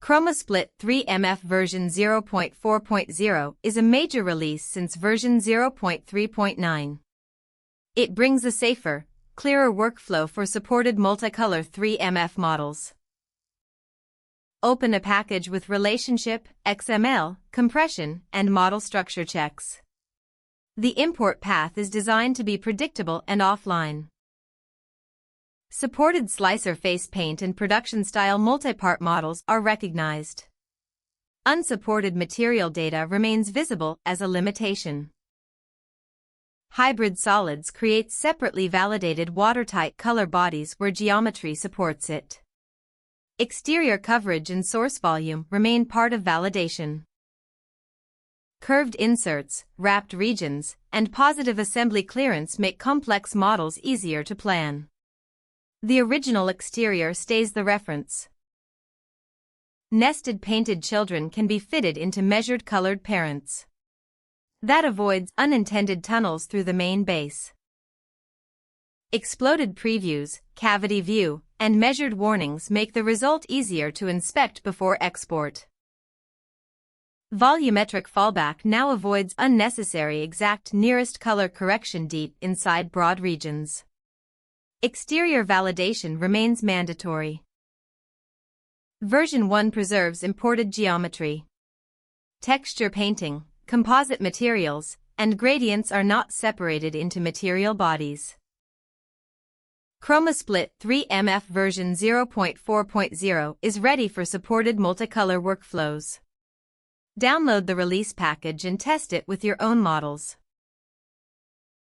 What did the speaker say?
ChromaSplit 3MF version 0.4.0 is a major release since version 0.3.9. It brings a safer, clearer workflow for supported multicolor 3MF models. Open a package with relationship, XML, compression, and model structure checks. The import path is designed to be predictable and offline. Supported slicer face paint and production-style multi-part models are recognized. Unsupported material data remains visible as a limitation. Hybrid solids creates separately validated watertight color bodies where geometry supports it. Exterior coverage and source volume remain part of validation. Curved inserts, wrapped regions, and positive assembly clearance make complex models easier to plan. The original exterior stays the reference. Nested painted children can be fitted into measured colored parents. That avoids unintended tunnels through the main base. Exploded previews, cavity view, and measured warnings make the result easier to inspect before export. Volumetric fallback now avoids unnecessary exact nearest color correction deep inside broad regions. Exterior validation remains mandatory. Version 1 preserves imported geometry. Texture painting, composite materials, and gradients are not separated into material bodies. ChromaSplit 3MF version 0.4.0 is ready for supported multicolor workflows. Download the release package and test it with your own models.